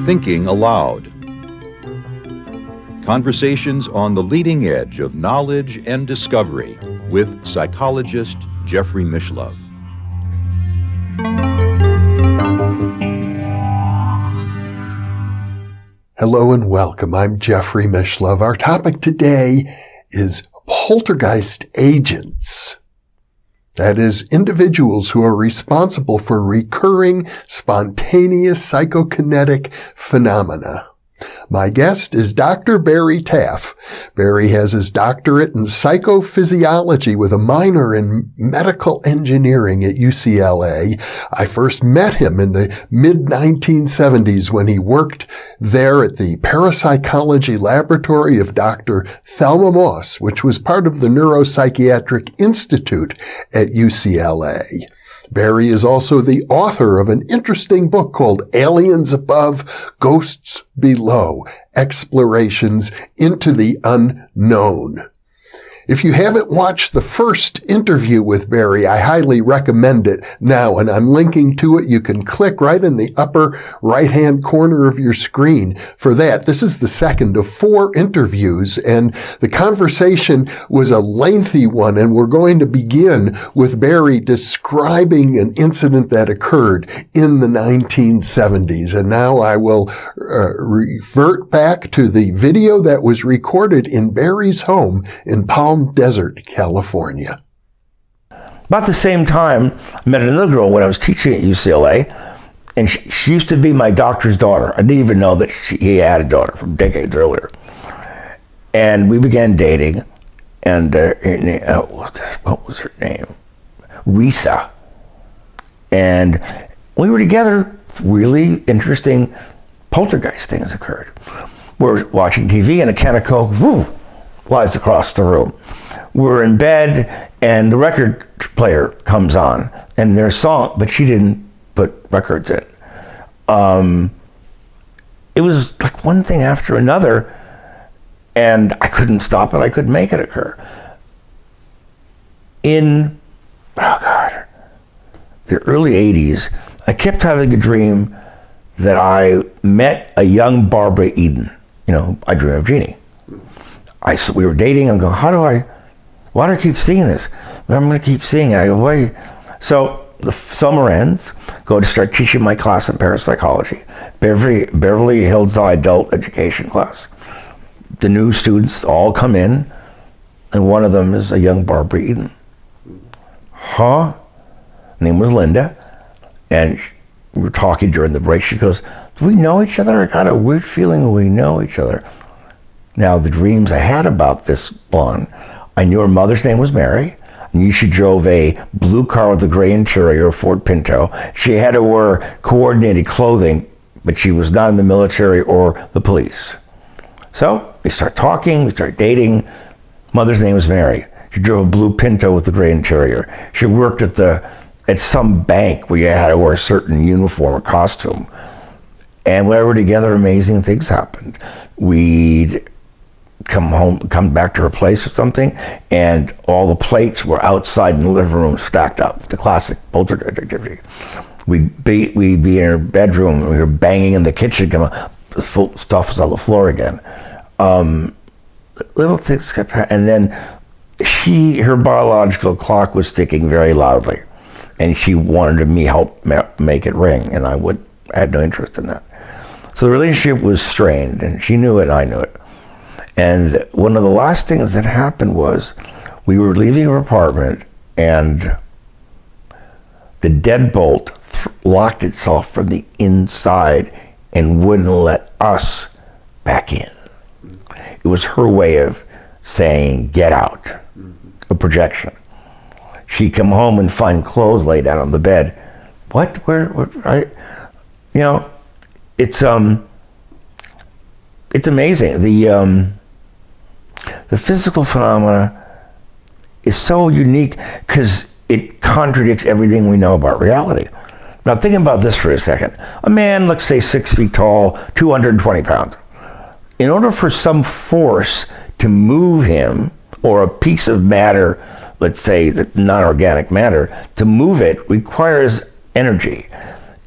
Thinking Aloud. Conversations on the leading edge of knowledge and discovery with psychologist Jeffrey Mishlove. Hello and welcome. I'm Jeffrey Mishlove. Our topic today is poltergeist agents. That is, individuals who are responsible for recurring, spontaneous psychokinetic phenomena. My guest is Dr. Barry Taff. Barry has his doctorate in psychophysiology with a minor in medical engineering at UCLA. I first met him in the mid-1970s when he worked there at the parapsychology laboratory of Dr. Thelma Moss, which was part of the Neuropsychiatric Institute at UCLA. Barry is also the author of an interesting book called Aliens Above, Ghosts Below, Explorations into the Unknown. If you haven't watched the first interview with Barry, I highly recommend it now, and I'm linking to it. You can click right in the upper right-hand corner of your screen for that. This is the second of 4 interviews, and the conversation was a lengthy one, and we're going to begin with Barry describing an incident that occurred in the 1970s. And now I will revert back to the video that was recorded in Barry's home in Palm Desert, California. About the same time, I met another girl when I was teaching at UCLA, and she used to be my doctor's daughter. I didn't even know that he had a daughter from decades earlier. And we began dating, and what was her name? Risa. And we were together. Really interesting poltergeist things occurred. We're watching TV, and a Kaneko, whoo, flies across the room. We're in bed, and the record player comes on, and there's song, but she didn't put records in. It was like one thing after another, and I couldn't stop it. I couldn't make it occur. In, the early 80s, I kept having a dream that I met a young Barbara Eden. You know, I Dream of Jeannie. We were dating. I'm going, why do I keep seeing this? But I'm going to keep seeing it. I go, wait. So the summer ends, go to start teaching my class in parapsychology, Beverly Hills Adult Education class. The new students all come in, and one of them is a young Barbara Eden. Her name was Linda, and we were talking during the break. She goes, do we know each other? I got a weird feeling we know each other. Now, the dreams I had about this blonde, I knew her mother's name was Mary. I knew she drove a blue car with a gray interior, a Ford Pinto. She had to wear coordinated clothing, but she was not in the military or the police. So we start talking, we start dating. Mother's name was Mary. She drove a blue Pinto with a gray interior. She worked at some bank where you had to wear a certain uniform or costume. And when we were together, amazing things happened. We'd come back to her place or something, and all the plates were outside in the living room stacked up, the classic poltergeist activity. We'd be in her bedroom, and we were banging in the kitchen, the full stuff was on the floor again. Little things kept happening, and then her biological clock was ticking very loudly, and she wanted me help make it ring, and I had no interest in that. So the relationship was strained, and she knew it, and I knew it. And one of the last things that happened was we were leaving her apartment, and the deadbolt locked itself from the inside and wouldn't let us back in. It was her way of saying, get out, a projection. She'd come home and find clothes laid out on the bed. What? Where it's amazing. The physical phenomena is so unique because it contradicts everything we know about reality. Now, thinking about this for a second. A man, let's say 6 feet tall, 220 pounds. In order for some force to move him, or a piece of matter let's say, the non-organic matter, to move it requires energy.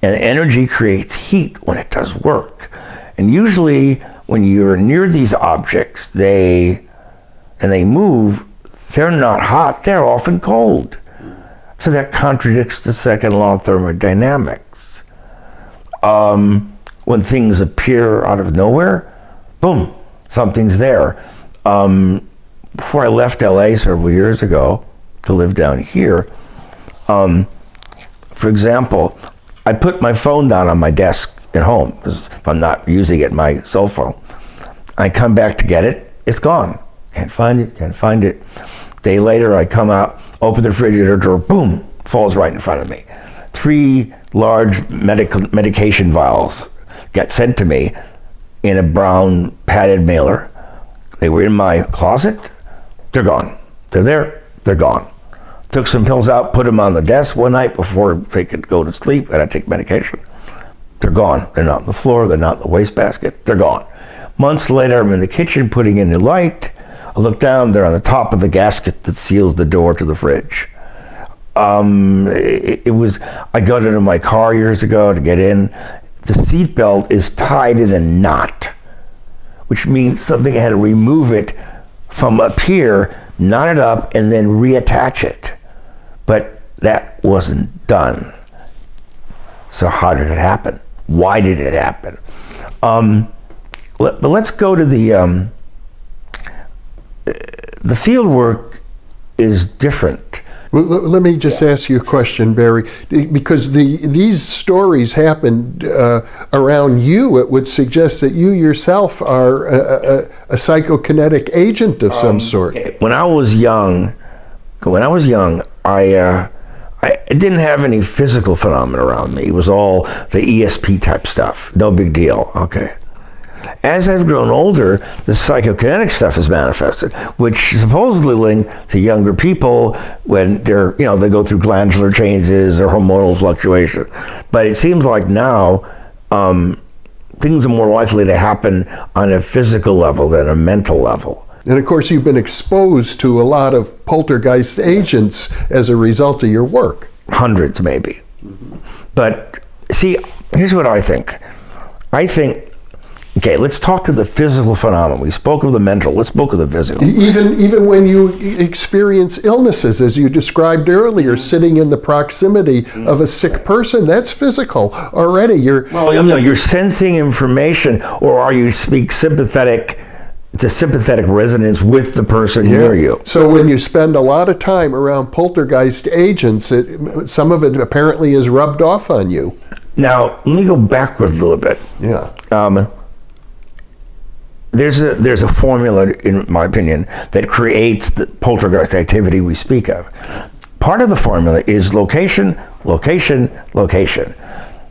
And energy creates heat when it does work. And usually when you're near these objects, they move, they're not hot, they're often cold. So that contradicts the second law of thermodynamics. When things appear out of nowhere, boom, something's there. Before I left LA several years ago to live down here, for example, I put my phone down on my desk at home, because if I'm not using it, my cell phone. I come back to get it, it's gone. Can't find it. Day later, I come out, open the refrigerator door, boom, falls right in front of me. 3 large medication vials got sent to me in a brown padded mailer. They were in my closet, they're gone. They're there, they're gone. Took some pills out, put them on the desk one night before they could go to sleep, and I take medication. They're gone. They're not on the floor, they're not in the wastebasket, they're gone. Months later, I'm in the kitchen putting in the light. I look down, they're on the top of the gasket that seals the door to the fridge. I got into my car years ago to get in. The seatbelt is tied in a knot, which means something had to remove it from up here, knot it up, and then reattach it. But that wasn't done. So how did it happen? Why did it happen? But let's go to the field work is different. Well, let me just ask you a question, Barry, because these stories happened around you. It would suggest that you yourself are a psychokinetic agent of some sort. When I was young, I didn't have any physical phenomena around me. It was all the ESP type stuff. No big deal. Okay. As I've grown older, the psychokinetic stuff is manifested, which supposedly linked to younger people when they're, they go through glandular changes or hormonal fluctuation. But it seems like now things are more likely to happen on a physical level than a mental level. And of course, you've been exposed to a lot of poltergeist agents as a result of your work. Hundreds, maybe. Mm-hmm. But see, here's what I think. Okay, let's talk to the physical phenomenon. We spoke of the mental, let's spoke of the physical. Even when you experience illnesses, as you described earlier, sitting in the proximity of a sick person, that's physical already. You're sensing information, or are you speak sympathetic? It's a sympathetic resonance with the person near you. So when you spend a lot of time around poltergeist agents, some of it apparently is rubbed off on you. Now, let me go backwards a little bit. Yeah. There's a formula, in my opinion, that creates the poltergeist activity we speak of. Part of the formula is location, location, location.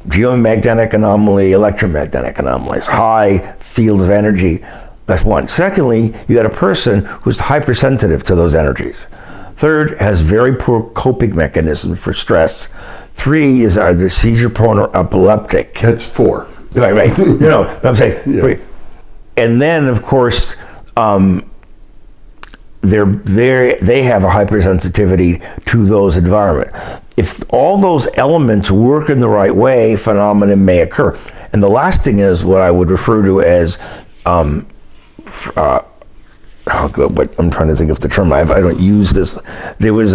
Geomagnetic anomaly, electromagnetic anomalies, high fields of energy. That's one. Secondly, you got a person who's hypersensitive to those energies. Third, has very poor coping mechanism for stress. 3 is either seizure prone or epileptic. That's 4. Right. I'm saying. Yeah. And then, of course, they have a hypersensitivity to those environments. If all those elements work in the right way, phenomena may occur. And the last thing is what I would refer to as but I'm trying to think of the term. I don't use this. There was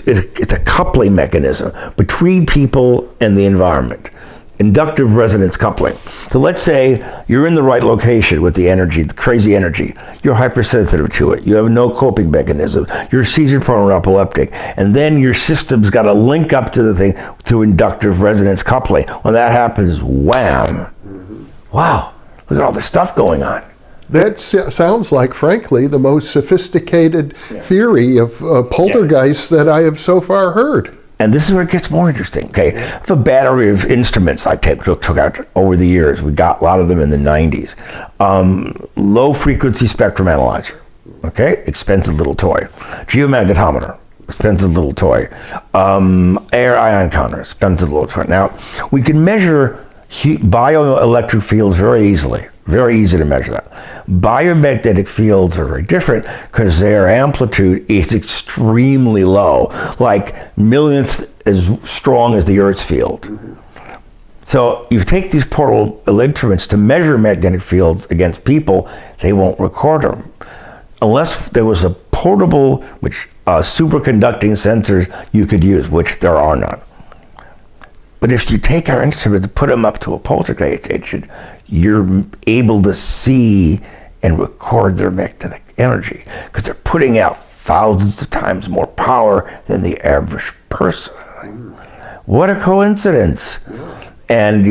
it's a coupling mechanism between people and the environment. Inductive resonance coupling. So let's say you're in the right location with the energy, the crazy energy. You're hypersensitive to it. You have no coping mechanism. You're seizure prone or epileptic. And then your system's got to link up to the thing through inductive resonance coupling. When that happens, wham. Mm-hmm. Wow, look at all this stuff going on. That sounds like, frankly, the most sophisticated theory of poltergeists that I have so far heard. And this is where it gets more interesting. Okay, I have a battery of instruments I took out over the years. We got a lot of them in the 90s. Low frequency spectrum analyzer. Okay, expensive little toy. Geomagnetometer, expensive little toy. Air ion counter, expensive little toy. Now, we can measure bioelectric fields very easily. Very easy to measure that. Biomagnetic fields are very different because their amplitude is extremely low, like millionth as strong as the Earth's field. So you take these portable instruments to measure magnetic fields against people, they won't record them. Unless there was a portable, superconducting sensors you could use, which there are none. But if you take our instruments and put them up to a poltergeist agent, you're able to see and record their magnetic energy because they're putting out thousands of times more power than the average person. What a coincidence. And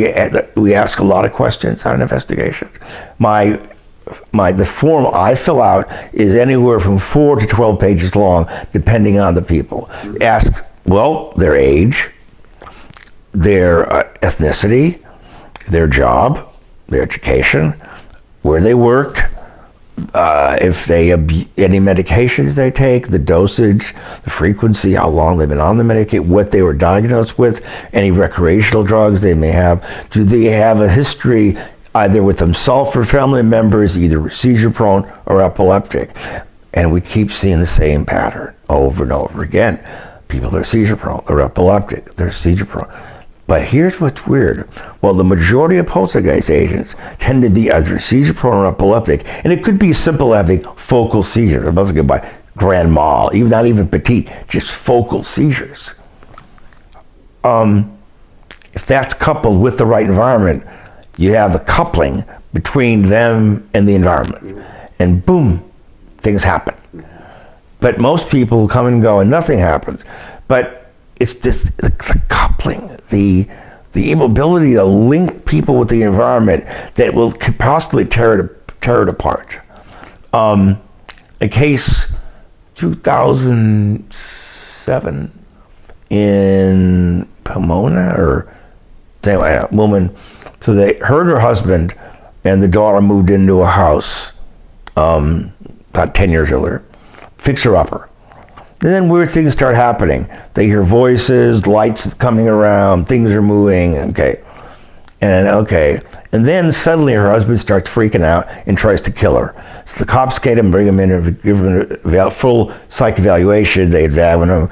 we ask a lot of questions on investigations. The form I fill out is anywhere from 4 to 12 pages long, depending on the people. Ask, their age, their ethnicity, their job, their education, where they work, if they any medications they take, the dosage, the frequency, how long they've been on the medication, what they were diagnosed with, any recreational drugs they may have. Do they have a history either with themselves or family members, either seizure prone or epileptic? And we keep seeing the same pattern over and over again. People are seizure prone, they're epileptic, they're seizure prone. But here's what's weird. Well, the majority of poltergeist agents tend to be either seizure prone or epileptic, and it could be simple having focal seizures. I'm about to go by grand mal, not even petite, just focal seizures. If that's coupled with the right environment, you have the coupling between them and the environment, and boom, things happen. But most people come and go and nothing happens. But it's the coupling, the ability to link people with the environment that will possibly tear it apart. A case 2007 in Pomona, or anyway, a woman. So they heard her husband and the daughter moved into a house about 10 years earlier, fixer-upper. And then weird things start happening. They hear voices, lights coming around, things are moving, And then suddenly her husband starts freaking out and tries to kill her. So the cops get him, bring him in, and give him a full psych evaluation. They examine him.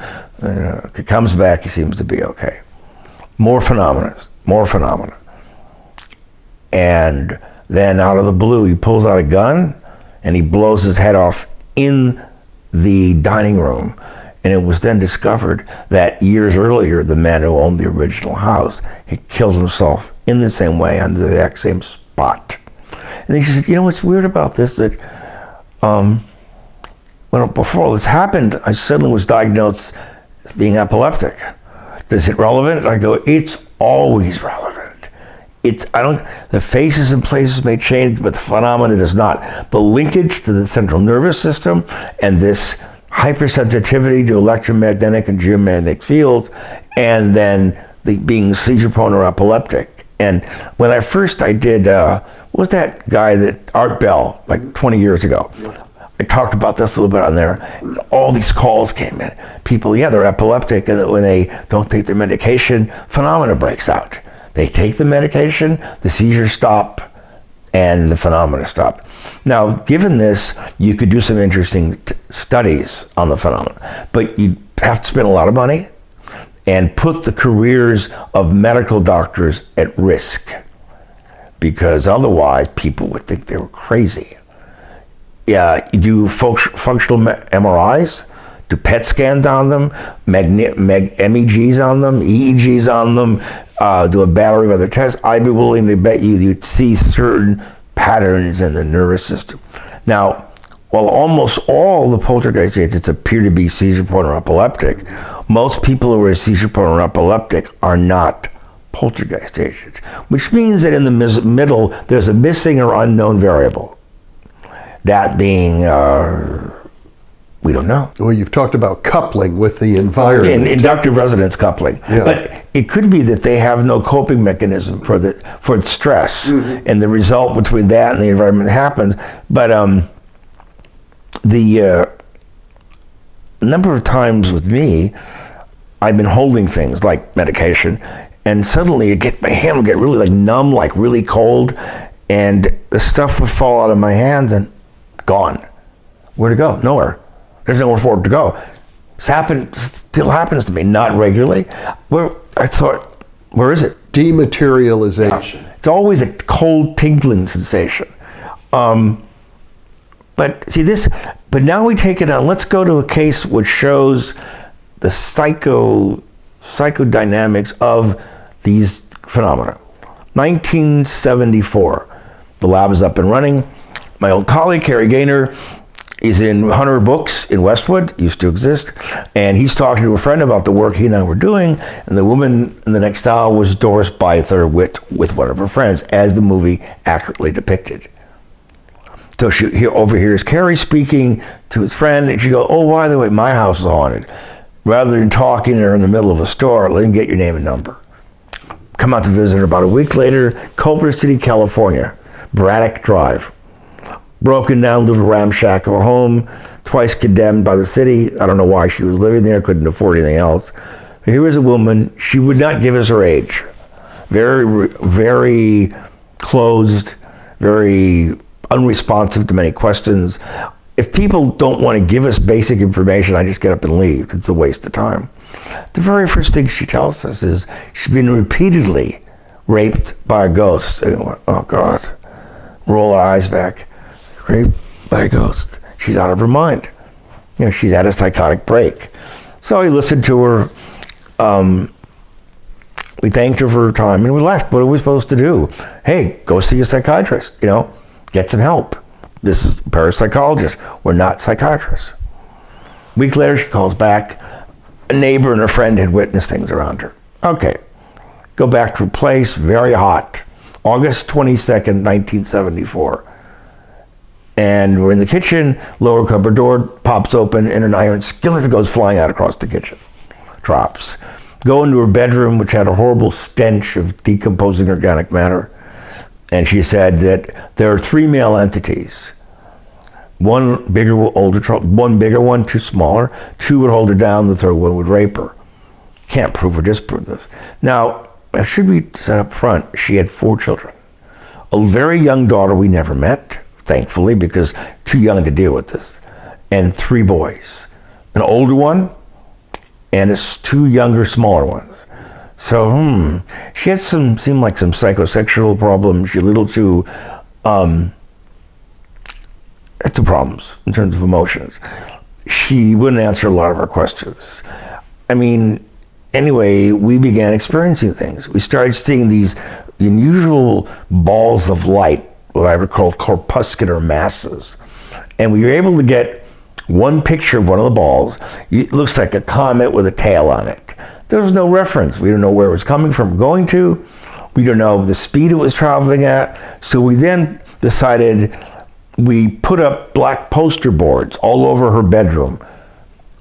He comes back, he seems to be okay. More phenomena. And then out of the blue, he pulls out a gun and he blows his head off in the dining room. And it was then discovered that years earlier, the man who owned the original house had killed himself in the same way on the exact same spot. And he said, what's weird about this, that before this happened, I suddenly was diagnosed as being epileptic. Is it relevant? I go, it's always relevant. The faces and places may change, but the phenomena does not. The linkage to the central nervous system and this hypersensitivity to electromagnetic and geomagnetic fields, and then the being seizure prone or epileptic. And when I did, what was that guy Art Bell, like 20 years ago? I talked about this a little bit on there. And all these calls came in. People, they're epileptic, and when they don't take their medication, phenomena breaks out. They take the medication, the seizures stop, and the phenomena stop. Now, given this, you could do some interesting studies on the phenomena, but you have to spend a lot of money and put the careers of medical doctors at risk, because otherwise people would think they were crazy. You do functional MRIs, do PET scans on them, MEGs on them, EEGs on them, do a battery of other tests. I'd be willing to bet you'd see certain patterns in the nervous system. Now, while almost all the poltergeist agents appear to be seizure prone or epileptic, most people who are seizure prone or epileptic are not poltergeist agents, which means that in the middle, there's a missing or unknown variable. That being, we don't know. Well, you've talked about coupling with the environment. Inductive resonance coupling. Yeah. But it could be that they have no coping mechanism for the stress, and the result between that and the environment happens. But the number of times with me, I've been holding things like medication, and suddenly my hand will get really numb, like really cold, and the stuff would fall out of my hands and gone. Where'd it go? Nowhere. There's nowhere for it to go. Still happens to me, not regularly. I thought, where is it? Dematerialization. It's always a cold tingling sensation. But now we take it on. Let's go to a case which shows the psychodynamics of these phenomena. 1974, the lab is up and running. My old colleague, Kerry Gaynor, is in Hunter Books in Westwood, used to exist, and he's talking to a friend about the work he and I were doing, and the woman in the next aisle was Doris Byther with one of her friends, as the movie accurately depicted. So she overhears Kerry speaking to his friend, and she goes, oh, by the way, my house is haunted. Rather than talking to her in the middle of a store, let him get your name and number. Come out to visit her about a week later, Culver City, California, Braddock Drive. Broken down little ramshack of a home, twice condemned by the city. I don't know why she was living there, couldn't afford anything else. But here was a woman, she would not give us her age. Very, very closed, very unresponsive to many questions. If people don't want to give us basic information, I just get up and leave. It's a waste of time. The very first thing she tells us is she's been repeatedly raped by a ghost. And we went, oh God, roll our eyes back. Raped by a ghost. She's out of her mind. She's had a psychotic break. So we listened to her. We thanked her for her time and we left. What are we supposed to do? Hey, go see a psychiatrist. Get some help. This is a parapsychologist. We're not psychiatrists. A week later, she calls back. A neighbor and her friend had witnessed things around her. Okay, go back to her place, very hot. August 22nd, 1974. And we're in the kitchen, lower cupboard door pops open, and an iron skillet goes flying out across the kitchen. Drops. Go into her bedroom, which had a horrible stench of decomposing organic matter. And she said that there are 3 male entities. One bigger, older, one bigger, one two smaller. 2 would hold her down, the third one would rape her. Can't prove or disprove this. Now, it should be said up front, she had 4 children. A very young daughter we never met, thankfully, because too young to deal with this. And 3 boys. An older one, and 2 younger, smaller ones. So, she had seemed like some psychosexual problems. She a little too, had some problems in terms of emotions. She wouldn't answer a lot of our questions. Anyway, we began experiencing things. We started seeing these unusual balls of light, what I would call corpuscular masses. And we were able to get one picture of one of the balls. It looks like a comet with a tail on it. There was no reference. We don't know where it was coming from, going to. We don't know the speed it was traveling at. So we then decided we put up black poster boards all over her bedroom.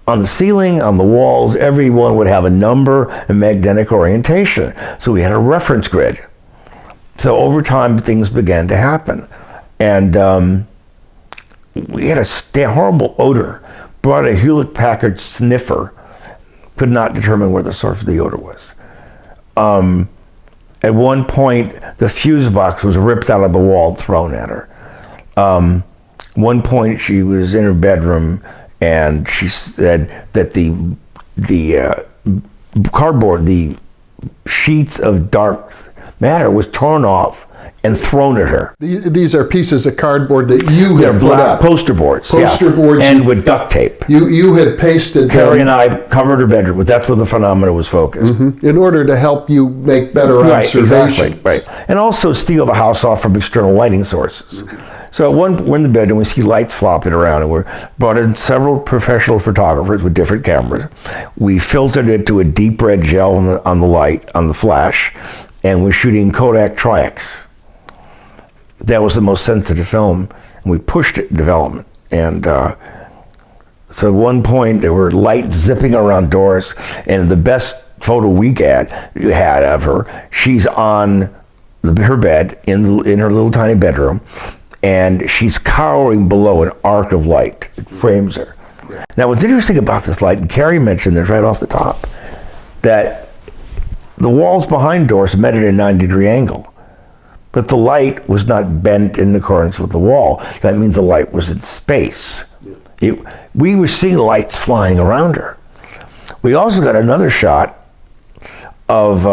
On the ceiling, on the walls, everyone would have a number and magnetic orientation. So we had a reference grid. So over time, things began to happen. And we had a horrible odor. Brought a Hewlett-Packard sniffer. Could not determine where the source of the odor was. At one point, the fuse box was ripped out of the wall, thrown at her. One point, she was in her bedroom, and she said that the cardboard, the sheets of dark matter was torn off and thrown at her. These are pieces of cardboard that you had put up. Poster boards. Poster boards. And with duct tape. You had pasted Carrie and I covered her bedroom, but that's where the phenomena was focused. Mm-hmm. In order to help you make better observations. Exactly, right. And also steal the house off from external lighting sources. So we're in the bedroom, we see lights flopping around, and we're brought in several professional photographers with different cameras. We filtered it to a deep red gel on the light, on the flash, and we're shooting Kodak Tri-X. That was the most sensitive film, and we pushed it in development. And so at one point, there were lights zipping around Doris, and the best photo we had of her, she's on her bed in her little tiny bedroom, and she's cowering below an arc of light. It frames her. Now, what's interesting about this light, and Carrie mentioned this right off the top, that the walls behind Doris met at a 9-degree angle. but the light was not bent in accordance with the wall. That means the light was in space. We were seeing lights flying around her. We also got another shot of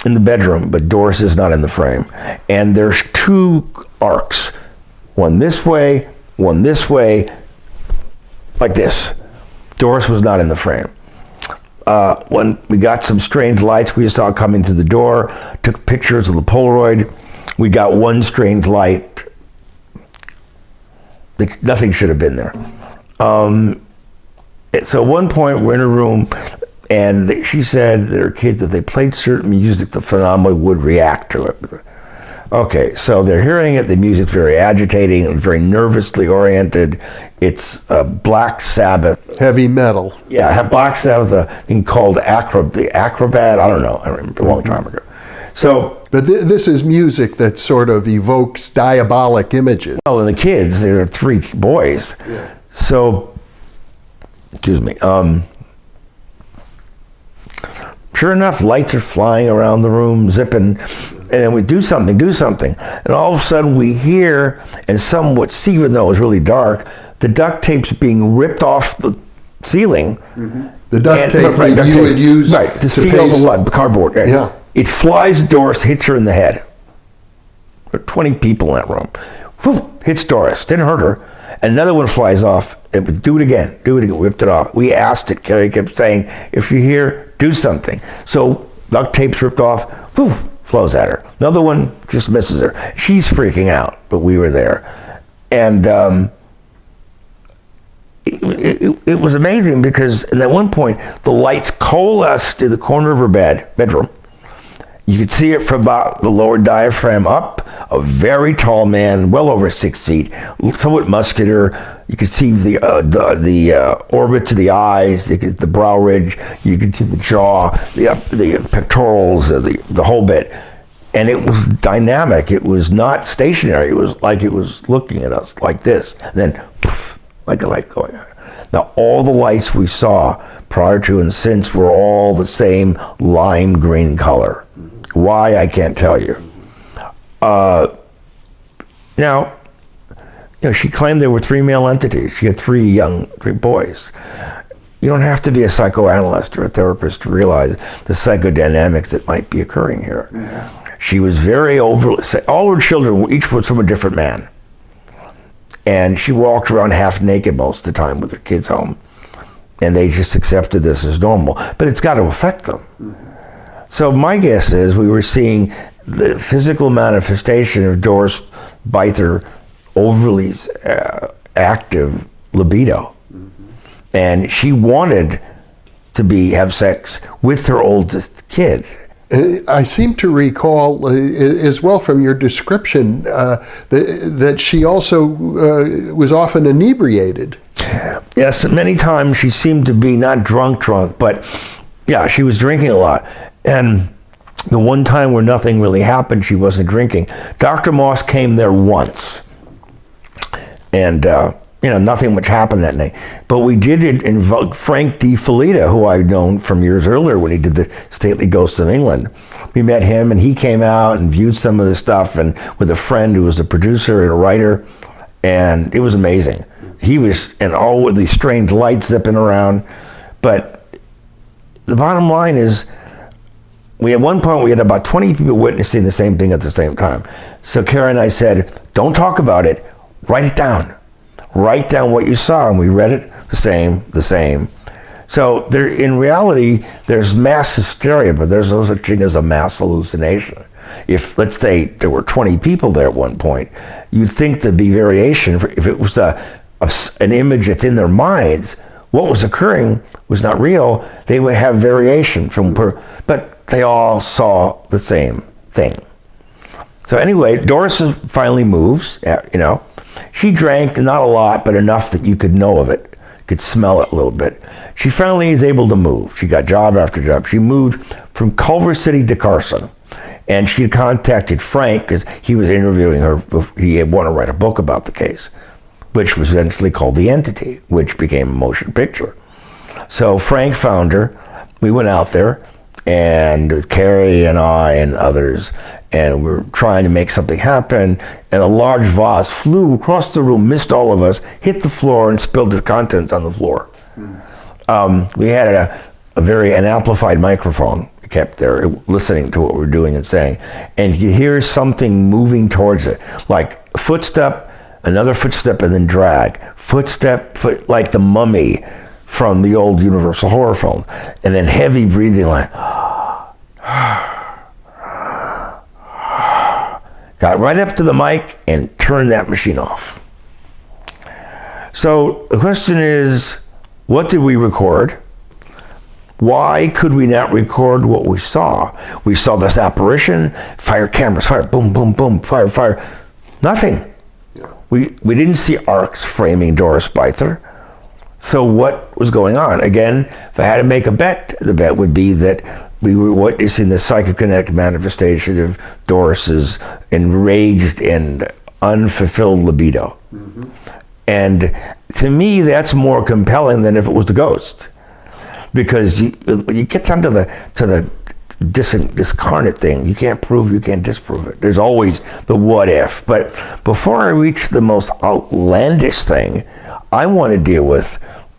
in the bedroom, but Doris is not in the frame. And there's two arcs, one this way, like this. Doris was not in the frame. When we got some strange lights, we saw coming through the door, took pictures of the Polaroid. We got one strange light. Nothing should have been there. So at one point, we're in a room, and she said that her kids, if they played certain music, the phenomena would react to it. Okay, so they're hearing it. The music's very agitating and very nervously oriented. It's Black Sabbath. Heavy metal. Yeah, Black Sabbath, a thing called the Acrobat. I don't know. I remember a long time ago. So, but this is music that sort of evokes diabolic images. well, and the kids, there are three boys. Yeah. So, excuse me. Sure enough, lights are flying around the room, zipping, and then we do something. And all of a sudden we hear, and somewhat see, even though it was really dark, the duct tape's being ripped off the ceiling. Mm-hmm. The duct tape that you would use to seal the cardboard. Yeah. It flies Doris, hits her in the head. There are 20 people in that room. Whew, hits Doris, didn't hurt her. Another one flies off, and we do it again, whipped it off. We asked it, Carrie kept saying, if you're here, do something. So duct tape's ripped off, poof, flows at her. Another one just misses her. She's freaking out, but we were there. And it was amazing because at one point, the lights coalesced to the corner of her bedroom. You could see it from about the lower diaphragm up, a very tall man, well over 6 feet, somewhat muscular. You could see the orbits of the eyes, the brow ridge. You could see the jaw, the pectorals, the whole bit. And it was dynamic. It was not stationary. It was like it was looking at us like this. And then, poof, like a light going on. Now, all the lights we saw prior to and since were all the same lime green color. Why, I can't tell you. Now, she claimed there were 3 male entities. She had 3 boys. You don't have to be a psychoanalyst or a therapist to realize the psychodynamics that might be occurring here. Yeah. She was very overly, all her children, each was from a different man. And she walked around half naked most of the time with her kids home. And they just accepted this as normal. But it's got to affect them. Mm-hmm. So my guess is we were seeing the physical manifestation of Doris Byther overly active libido. Mm-hmm. And she wanted to have sex with her oldest kid. I seem to recall as well from your description that she also was often inebriated. Yes, many times she seemed to be not drunk, but yeah, she was drinking a lot. And the one time where nothing really happened, she wasn't drinking. Dr. Moss came there once. And, nothing much happened that night. But we did invoke Frank D. Felita, who I'd known from years earlier when he did the Stately Ghosts of England. We met him, and he came out and viewed some of the stuff, and with a friend who was a producer and a writer, and it was amazing. He was, and all with these strange lights zipping around. But the bottom line is, at one point we had about 20 people witnessing the same thing at the same time. So Karen and I said, don't talk about it, write it down. Write down what you saw, and we read it the same. So in reality, there's mass hysteria, but there's no such thing as a mass hallucination. If, let's say, there were 20 people there at one point, you'd think there'd be variation. If it was an image that's in their minds, what was occurring was not real, they would have variation but they all saw the same thing. So anyway, Doris finally moves, She drank, not a lot, but enough that you could know of it, could smell it a little bit. She finally is able to move. She got job after job. She moved from Culver City to Carson. And she contacted Frank, because he was interviewing her. He had wanted to write a book about the case, which was eventually called The Entity, which became a motion picture. So Frank found her. We went out there. and with Carrie and I and others, and we were trying to make something happen, and a large vase flew across the room, missed all of us, hit the floor, and spilled its contents on the floor. We had an amplified microphone kept there, listening to what we're doing and saying, and you hear something moving towards it, like a footstep, another footstep, and then drag. Footstep, like the mummy from the old Universal horror film, and then heavy breathing, like got right up to the mic and turned that machine off. So the question is, what did we record? Why could we not record what we saw? We saw this apparition, fire cameras, fire, boom, boom, boom, fire, fire. Nothing. Yeah. We didn't see arcs framing Doris Byther. So what was going on? Again, if I had to make a bet, the bet would be that we were witnessing the psychokinetic manifestation of Doris's enraged and unfulfilled libido. Mm-hmm. And to me, that's more compelling than if it was the ghost. Because when you get down to the discarnate thing, you can't prove, you can't disprove it. There's always the what if. But before I reach the most outlandish thing, I want to deal with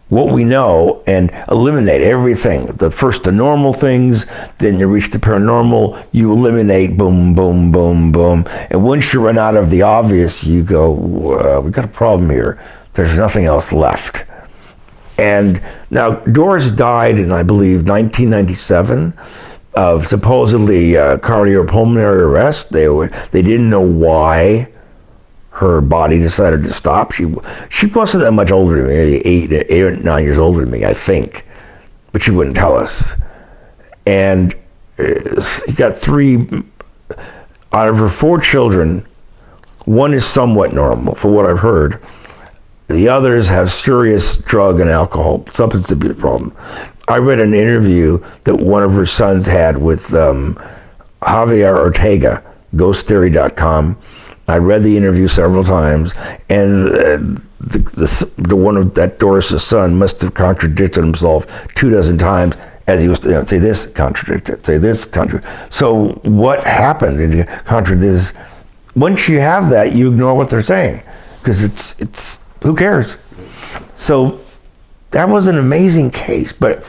what we know and eliminate everything. First the normal things, then you reach the paranormal, you eliminate boom, boom, boom, boom. And once you run out of the obvious, you go, we got a problem here. There's nothing else left. And now Doris died in, I believe, 1997 of supposedly cardiopulmonary arrest. They didn't know why her body decided to stop. She wasn't that much older than me, 8 or 9 years older than me, I think, but she wouldn't tell us. And she got 3 out of her 4 children. 1 is somewhat normal, for what I've heard. The others have serious drug and alcohol, substance abuse problem. I read an interview that one of her sons had with Javier Ortega, ghosttheory.com. I read the interview several times, and the one of that Doris's son must have contradicted himself 24 times as he was say this, contradict it, say this, contradict. So what happened? Contradict. Once you have that, you ignore what they're saying because it's who cares? So that was an amazing case. But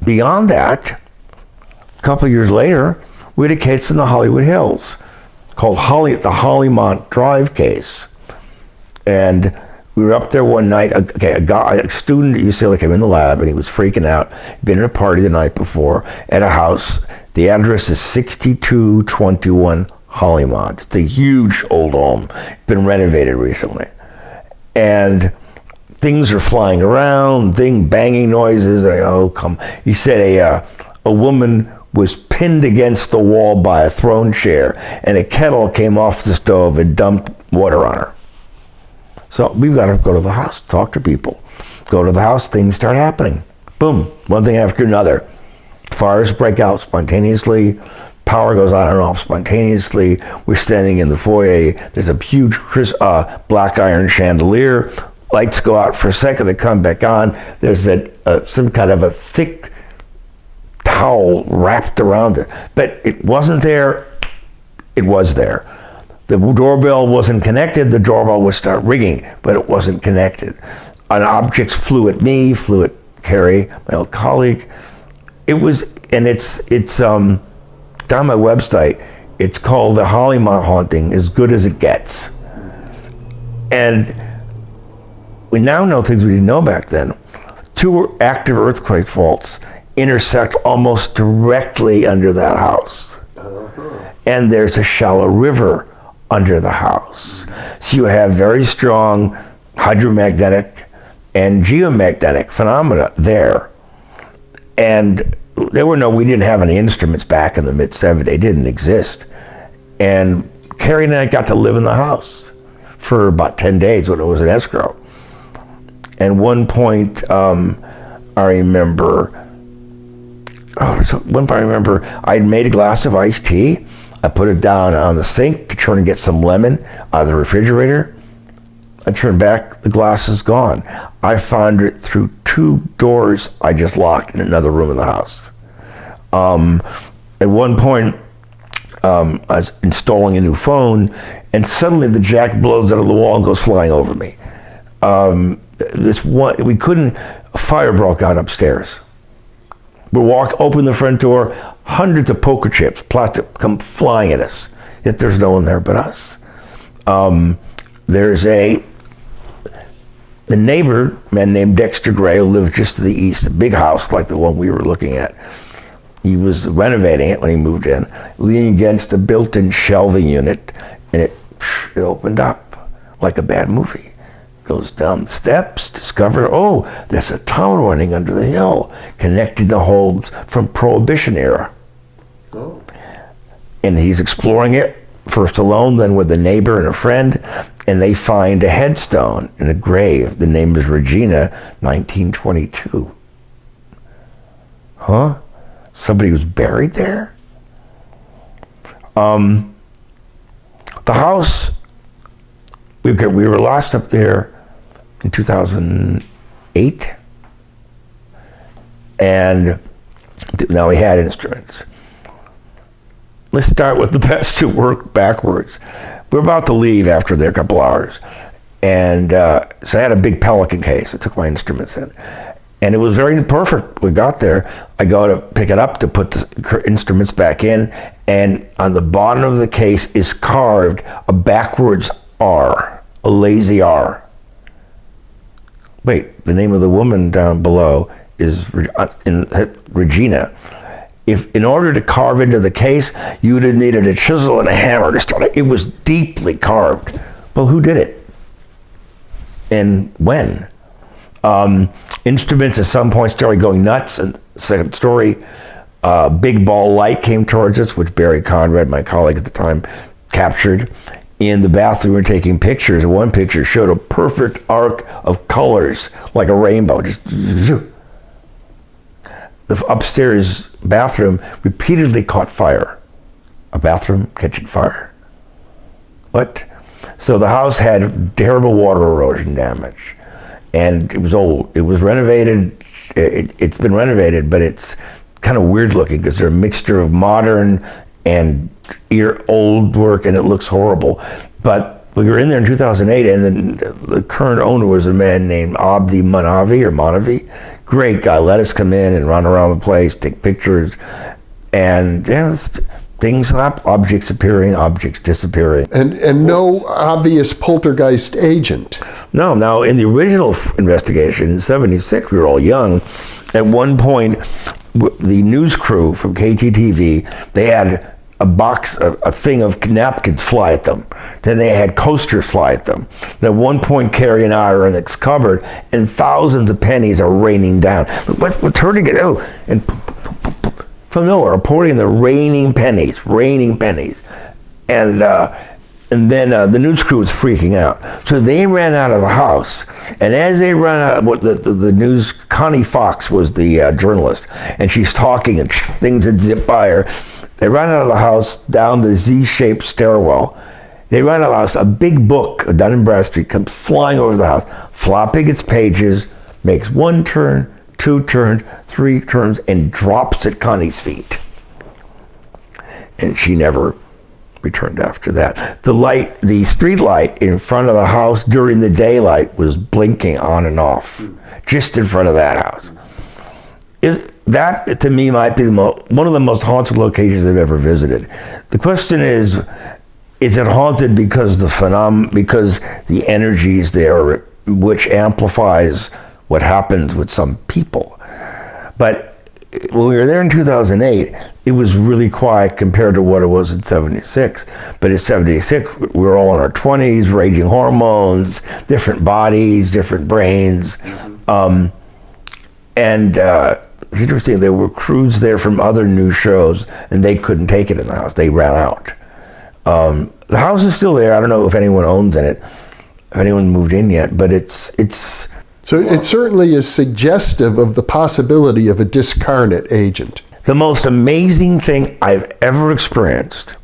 beyond that, a couple of years later, we had a case in the Hollywood Hills called the Hollymont Drive case. And we were up there one night, a student at UCLA came in the lab and he was freaking out. He'd been at a party the night before at a house. The address is 6221 Hollymont. It's a huge old home, been renovated recently. And things are flying around, banging noises. He said a woman was pinned against the wall by a thrown chair, and a kettle came off the stove and dumped water on her. So we've got to go to the house, talk to people. Go to the house, things start happening. Boom, one thing after another. Fires break out spontaneously. Power goes on and off spontaneously. We're standing in the foyer. There's a huge black iron chandelier. Lights go out for a second, they come back on. There's some kind of a thick towel wrapped around it. But it wasn't there. It was there. The doorbell wasn't connected. The doorbell would start ringing, but it wasn't connected. An object flew at me, flew at Carrie, my old colleague. It's on my website. It's called The Hollymont Haunting, As Good as It Gets. And we now know things we didn't know back then. 2 active earthquake faults intersect almost directly under that house. And there's a shallow river under the house. So you have very strong hydromagnetic and geomagnetic phenomena there. And we didn't have any instruments back in the mid-70s. They didn't exist. And Carrie and I got to live in the house for about 10 days when it was an escrow. And one point, I remember I'd made a glass of iced tea. I put it down on the sink to try and get some lemon out of the refrigerator. I turned back, the glass is gone. I found it through 2 doors I just locked in another room of the house. At one point, I was installing a new phone, and suddenly the jack blows out of the wall and goes flying over me. A fire broke out upstairs. We open the front door, hundreds of poker chips, plastic, come flying at us. Yet there's no one there but us. The neighbor, a man named Dexter Gray, who lived just to the east, a big house like the one we were looking at. He was renovating it when he moved in, leaning against a built-in shelving unit, and it opened up like a bad movie. Goes down the steps, discover, there's a tunnel running under the hill, connecting the homes from Prohibition era. Oh. And he's exploring it, first alone, then with a neighbor and a friend, and they find a headstone in a grave. The name is Regina, 1922. Huh? Somebody was buried there? The house, we were last up there in 2008, and now we had instruments. Let's start with the best to work backwards. We're about to leave after a couple hours, and so I had a big Pelican case. I took my instruments in, and it was very perfect. We got there. I go to pick it up to put the instruments back in, and on the bottom of the case is carved a backwards R, a lazy R. Wait, the name of the woman down below is Regina. If in order to carve into the case, you would have needed a chisel and a hammer to start it. It was deeply carved. Well, who did it? And when? Instruments at some point started going nuts. And second story, big ball light came towards us, which Barry Conrad, my colleague at the time, captured. In the bathroom, we were taking pictures, and one picture showed a perfect arc of colors, like a rainbow. Just the upstairs bathroom repeatedly caught fire. A bathroom catching fire? What? So the house had terrible water erosion damage, and it was old. It was renovated. It's been renovated, but it's kind of weird looking because they're a mixture of modern and old work, and it looks horrible. But we were in there in 2008, and then the current owner was a man named Abdi Manavi. Great guy, let us come in and run around the place, take pictures, and things happen, objects appearing, objects disappearing. And no obvious poltergeist agent. No, now in the original investigation in '76, we were all young. At one point, the news crew from KTTV, they had a thing of napkins fly at them. Then they had coasters fly at them. And at one point, Carrie and I are in this cupboard, and thousands of pennies are raining down. What's hurting it? Oh, and from nowhere, reporting the raining pennies. And then the news crew was freaking out. So they ran out of the house. And as they ran out, the news, Connie Fox was the journalist, and she's talking, and things had zipped by her. They ran out of the house down the Z-shaped stairwell. They ran out of the house. A big book, Dun and Bradstreet, comes flying over the house, flopping its pages, makes one turn, two turns, three turns, and drops at Connie's feet. And she never returned after that. The street light in front of the house during the daylight was blinking on and off, just in front of that house. That, to me, might be one of the most haunted locations I've ever visited. The question is it haunted because because the energy is there, which amplifies what happens with some people? But when we were there in 2008, it was really quiet compared to what it was in '76. But in '76, we were all in our 20s, raging hormones, different bodies, different brains. It's interesting, there were crews there from other news shows, and they couldn't take it in the house. They ran out. The house is still there. I don't know if anyone owns in it, if anyone moved in yet, but it's So it certainly is suggestive of the possibility of a discarnate agent. The most amazing thing I've ever experienced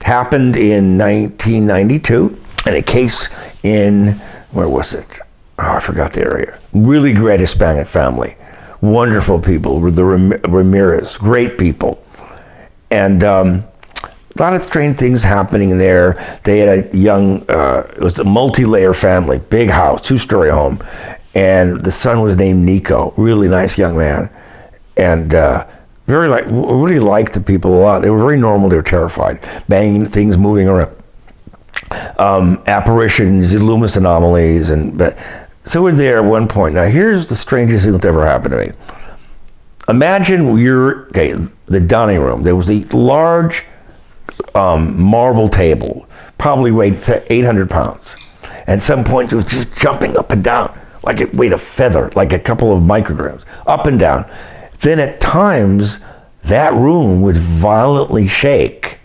happened in 1992 in a case in, where was it? Oh, I forgot the area. Really great Hispanic family wonderful people, the Ramirez, great people. And a lot of strange things happening there. They had a young, it was a multi-layer family, big house, 2-story home. And the son was named Nico, really nice young man. And really liked the people a lot. They were very normal, they were terrified. Banging things, moving around. Apparitions, Loomis anomalies, so we're there at one point. Now here's the strangest thing that's ever happened to me. Imagine the dining room. There was a large marble table, probably weighed 800 pounds. At some point it was just jumping up and down, like it weighed a feather, like a couple of micrograms, up and down. Then at times, that room would violently shake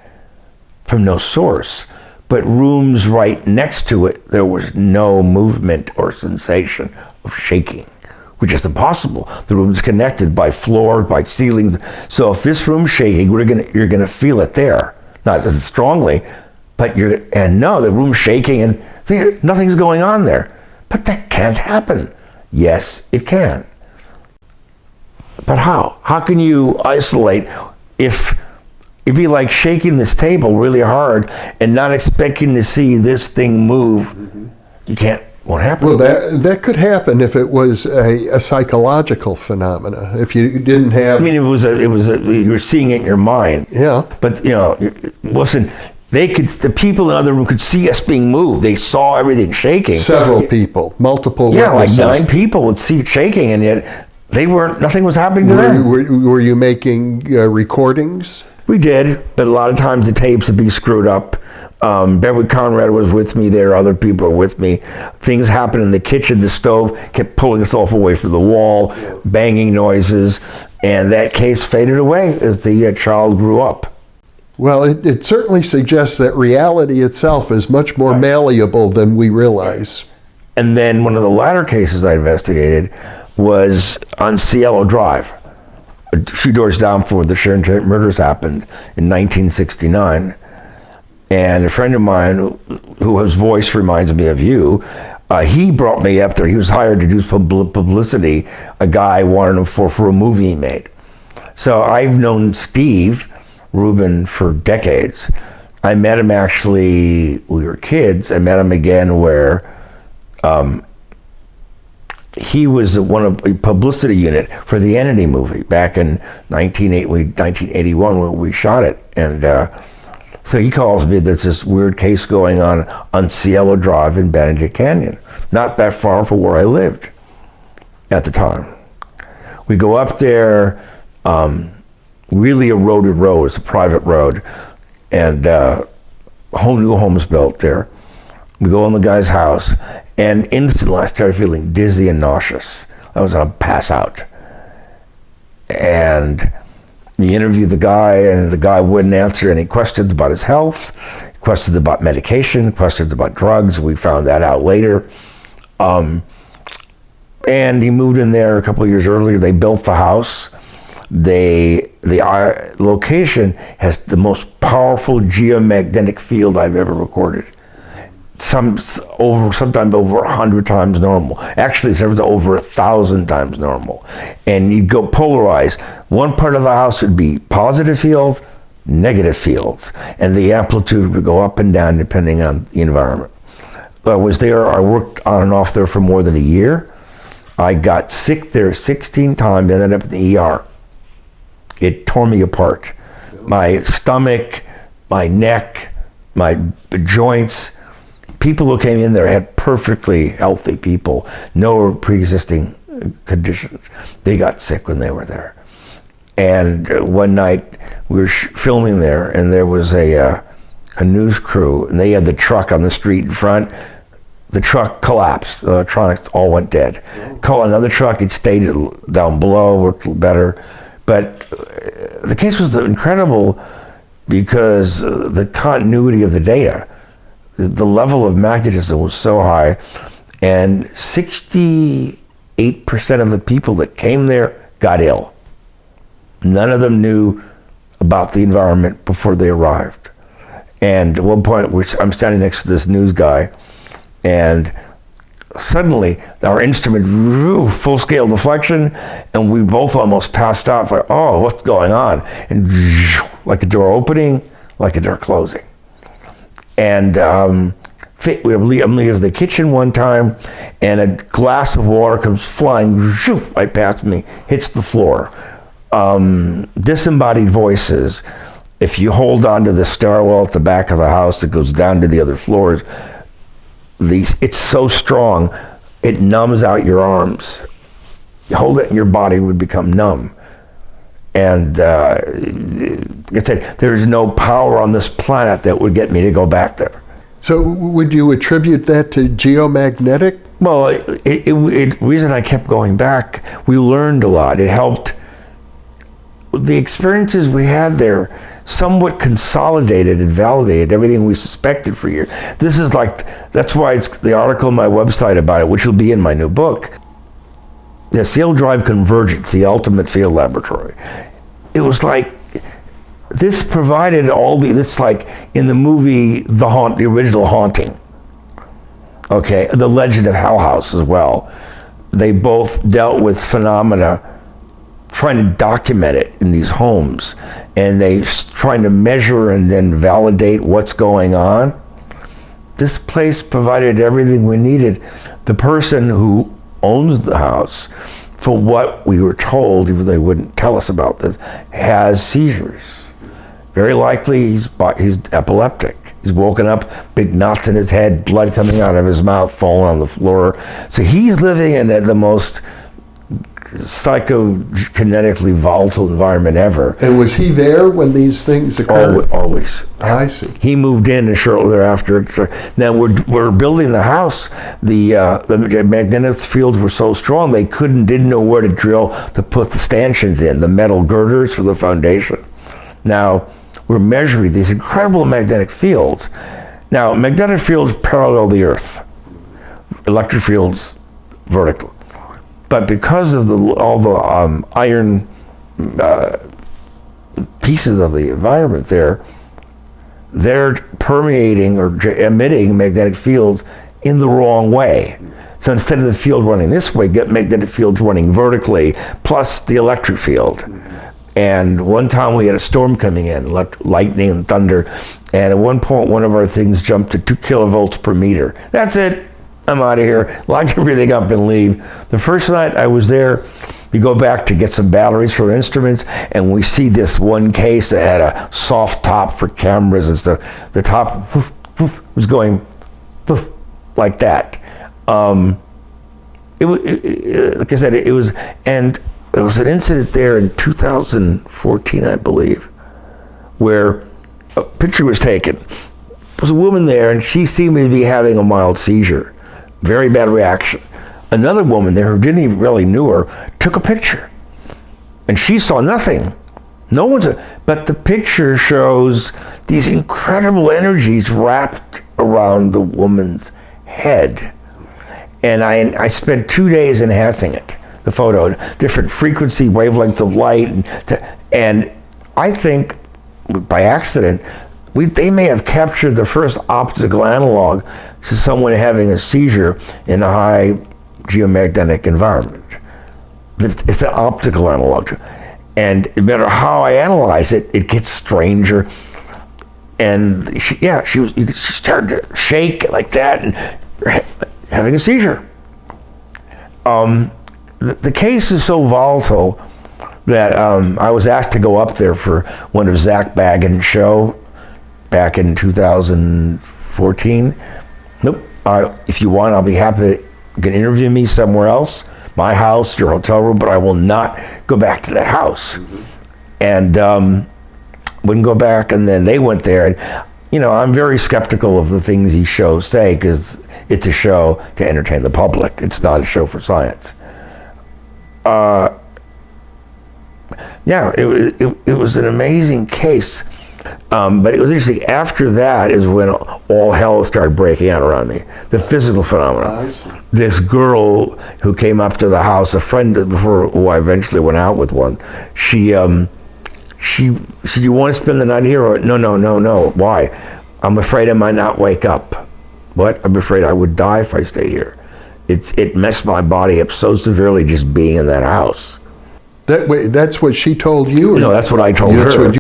from no source. But rooms right next to it, there was no movement or sensation of shaking, which is impossible. The room's connected by floor, by ceiling. So if this room's shaking, you're gonna feel it there. Not as strongly, but the room's shaking and nothing's going on there. But that can't happen. Yes, it can. But how? How can you isolate if it'd be like shaking this table really hard and not expecting to see this thing move? Mm-hmm. Won't happen. Well, that could happen if it was a psychological phenomena. If you didn't have, it was you were seeing it in your mind. Yeah. But listen, the people in the other room could see us being moved. They saw everything shaking. Several people, multiple witnesses. Like 9 people would see it shaking, and yet nothing was happening to them. Were you making recordings? We did, but a lot of times the tapes would be screwed up. Beverly Conrad was with me there, other people were with me. Things happened in the kitchen, the stove kept pulling itself away from the wall, banging noises, and that case faded away as the child grew up. Well, it certainly suggests that reality itself is much more malleable than we realize. And then one of the latter cases I investigated was on Cielo Drive, a few doors down from where the Sharon Tate murders happened in 1969. And a friend of mine, whose voice reminds me of you, he brought me up there. He was hired to do publicity. A guy wanted him for a movie he made. So I've known Steve Rubin for decades. I met him actually, we were kids. I met him again where he was one of the publicity unit for the Entity movie back in 1981 when we shot it. And so he calls me, there's this weird case going on Cielo Drive in Benedict Canyon, not that far from where I lived at the time. We go up there, really eroded road, it's a private road, and a whole new home's built there. We go in the guy's house, and instantly I started feeling dizzy and nauseous. I was gonna pass out. And we interviewed the guy, and the guy wouldn't answer any questions about his health, questions about medication, questions about drugs. We found that out later. And he moved in there a couple of years earlier. They built the house. The location has the most powerful geomagnetic field I've ever recorded. Sometimes over 100 times normal. Actually, it's over 1,000 times normal. And you'd go polarized. One part of the house would be positive fields, negative fields, and the amplitude would go up and down depending on the environment. I was there, I worked on and off there for more than a year. I got sick there 16 times, ended up in the ER. It tore me apart. My stomach, my neck, my joints. People who came in there had perfectly healthy people, no pre-existing conditions. They got sick when they were there. And one night we were filming there, and there was a news crew, and they had the truck on the street in front. The truck collapsed. The electronics all went dead. Call another truck. It stayed down below, worked better. But the case was incredible because the continuity of the data, the level of magnetism was so high, and 68% of the people that came there got ill. None of them knew about the environment before they arrived. And at one point, I'm standing next to this news guy, and suddenly our instrument full scale deflection, and we both almost passed out. Like, oh, what's going on? And like a door opening, like a door closing. And I'm leaving the kitchen one time, and a glass of water comes flying right past me, hits the floor. Disembodied voices. If you hold on to the stairwell at the back of the house that goes down to the other floors, it's so strong, it numbs out your arms. You hold it and your body would become numb. And like I said, there's no power on this planet that would get me to go back there. So would you attribute that to geomagnetic? Well, the reason I kept going back, we learned a lot. It helped. The experiences we had there somewhat consolidated and validated everything we suspected for years. This is like, that's why it's the article on my website about it, which will be in my new book. The Seal Drive Convergence, the ultimate field laboratory. It was like, this provided it's like in the movie, the original Haunting. Okay, The Legend of Hell House as well. They both dealt with phenomena, trying to document it in these homes, and they trying to measure and then validate what's going on. This place provided everything we needed. The person who owns the house, for what we were told, even though they wouldn't tell us about this, has seizures. Very likely he's epileptic. He's woken up, big knots in his head, blood coming out of his mouth, falling on the floor. So he's living in the most psychokinetically volatile environment ever. And was he there when these things occurred? Always. I see. He moved in, and shortly thereafter. So then we're building the house. The magnetic fields were so strong they didn't know where to drill to put the stanchions in, the metal girders for the foundation. Now we're measuring these incredible magnetic fields. Now magnetic fields parallel the Earth, electric fields vertical. But because of all the iron pieces of the environment they're permeating or emitting magnetic fields in the wrong way. So instead of the field running this way, get magnetic fields running vertically, plus the electric field. And one time we had a storm coming in, lightning and thunder, and at one point one of our things jumped to 2 kilovolts per meter. That's it. I'm out of here, lock everything up and leave. The first night I was there, we go back to get some batteries for instruments, and we see this one case that had a soft top for cameras and stuff. The top was going like that. Like I said, it was, and there was an incident there in 2014, I believe, where a picture was taken. There was a woman there, and she seemed to be having a mild seizure. Very bad reaction. Another woman there who didn't even really knew her took a picture, and she saw nothing. But the picture shows these incredible energies wrapped around the woman's head. And I spent 2 days enhancing it, the photo, different frequency, wavelengths of light, and I think by accident, they may have captured the first optical analog to someone having a seizure in a high geomagnetic environment. It's an optical analog. And no matter how I analyze it, it gets stranger. And she started to shake like that and having a seizure. The case is so volatile that I was asked to go up there for one of Zach Bagans' show back in 2014. Nope. If you want, I'll be happy to, you can interview me somewhere else, my house, your hotel room, but I will not go back to that house. Mm-hmm. And wouldn't go back, and then they went there. And, I'm very skeptical of the things these shows say, because it's a show to entertain the public. It's not a show for science. It was an amazing case. But it was interesting. After that is when all hell started breaking out around me. The physical phenomena. This girl who came up to the house, a friend before who I eventually went out with one, she said, "You want to spend the night here?" Or, No. Why? I'm afraid I might not wake up. What? I'm afraid I would die if I stayed here. it messed my body up so severely just being in that house. That's what she told you? No, that's what I told That's her. what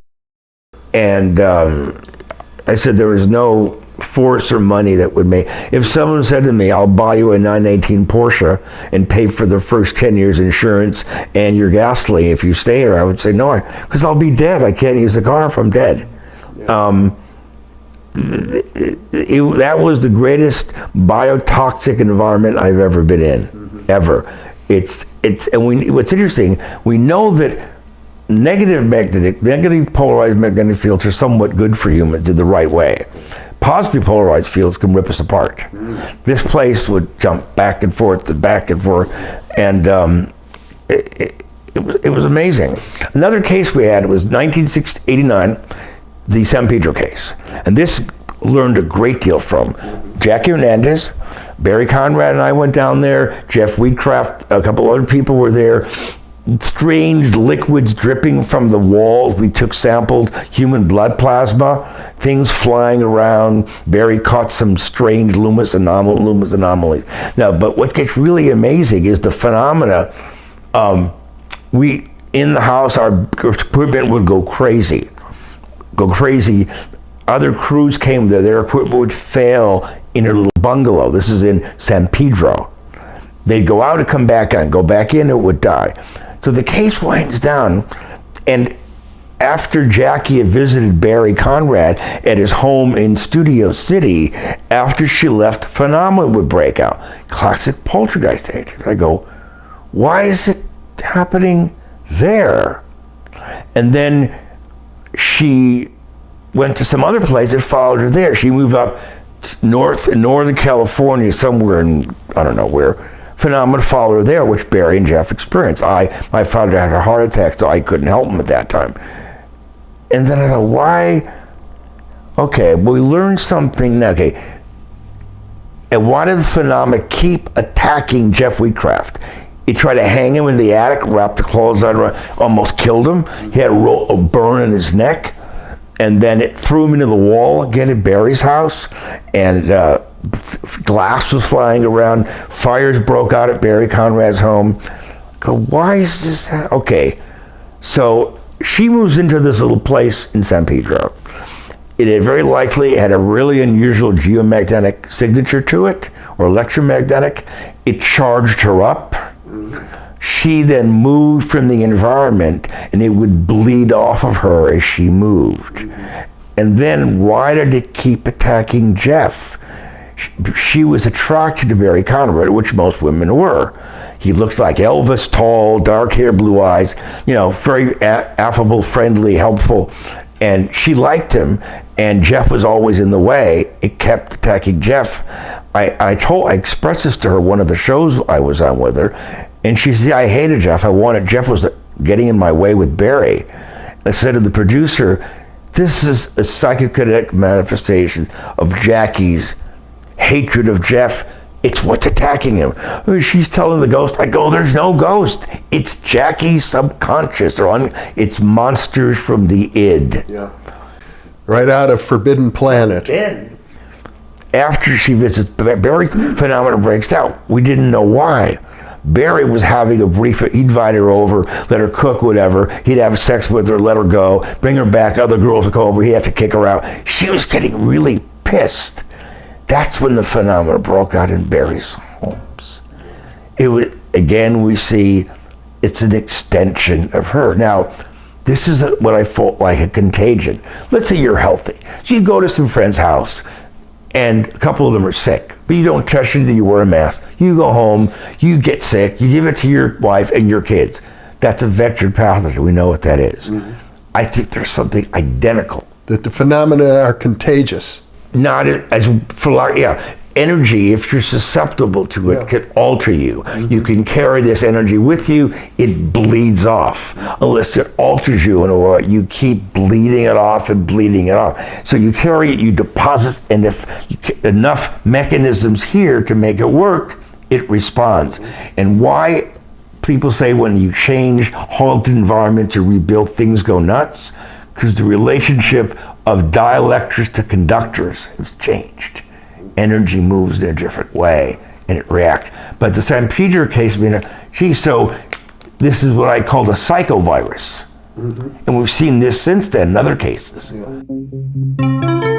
And I said there was no force or money that would make. If someone said to me, I'll buy you a 918 Porsche and pay for the first 10 years insurance and your gasoline if you stay here, I would say no, because I'll be dead. I can't use the car if I'm dead. Yeah. That was the greatest biotoxic environment I've ever been in, ever. What's interesting, we know that negative polarized magnetic fields are somewhat good for humans in the right way. Positive polarized fields can rip us apart. This place would jump back and forth, and it was amazing. Another case we had was 1989, the San Pedro case, and this learned a great deal from Jackie Hernandez. Barry Conrad and I went down there. Jeff Wheatcraft, a couple other people were there. Strange liquids dripping from the walls. We took sampled human blood plasma, things flying around. Barry caught some strange Loomis anomalies. Now, but what gets really amazing is the phenomena. We, in the house, our equipment would go crazy. Other crews came there. Their equipment would fail in a little bungalow. This is in San Pedro. They'd go out and come back on. Go back in, it would die. So the case winds down, and after Jackie had visited Barry Conrad at his home in Studio City, after she left, phenomena would break out. Classic poltergeist agent. I go, why is it happening there? And then she went to some other place that followed her there. She moved up north in Northern California, somewhere in, I don't know where. Phenomena followed her there, which Barry and Jeff experienced. My father had a heart attack, so I couldn't help him at that time. And then I thought, why? Okay, well, we learned something now. Okay, and why did the phenomena keep attacking Jeff Wheatcraft? It tried to hang him in the attic, wrapped the clothes on, almost killed him. He had a burn in his neck. And then it threw him into the wall again at Barry's house, and glass was flying around. Fires broke out at Barry Conrad's home. Go, why is this? Okay, so she moves into this little place in San Pedro. It had very likely had a really unusual geomagnetic signature to it, or electromagnetic. It charged her up. She then moved from the environment, and it would bleed off of her as she moved. And then why did it keep attacking Jeff? She was attracted to Barry Conrad, which most women were. He looked like Elvis, tall, dark hair, blue eyes, very affable, friendly, helpful. And she liked him, and Jeff was always in the way. It kept attacking Jeff. I expressed this to her one of the shows I was on with her, and she said, I hated Jeff. Jeff was getting in my way with Barry. I said to the producer, this is a psychokinetic manifestation of Jackie's hatred of Jeff. It's what's attacking him. She's telling the ghost. I go, there's no ghost. It's Jackie's subconscious, it's monsters from the id. Yeah. Right out of Forbidden Planet. Then, after she visits, Barry phenomena breaks out. We didn't know why. Barry was having a brief, he'd invite her over, let her cook, whatever. He'd have sex with her, let her go, bring her back, other girls would come over, he'd have to kick her out. She was getting really pissed. That's when the phenomena broke out in Barry's homes. It was, again, we see it's an extension of her. Now, this is what I felt like a contagion. Let's say you're healthy. So you go to some friend's house, and a couple of them are sick, but you don't touch anything, you wear a mask. You go home, you get sick, you give it to your wife and your kids. That's a vectored pathogen. We know what that is. Mm-hmm. I think there's something identical. That the phenomena are contagious. Not as, energy, if you're susceptible to it, can alter you. Mm-hmm. You can carry this energy with you, it bleeds off. Unless it alters you in a way, you keep bleeding it off and bleeding it off. So you carry it, you deposit, and if enough mechanisms here to make it work, it responds. And why people say when you change halted environment to rebuild, things go nuts? Because the relationship of dielectrics to conductors has changed. Energy moves in a different way. and it react. But the St. Peter case, so this is what I call the psychovirus. And we've seen this since then in other cases. Yeah.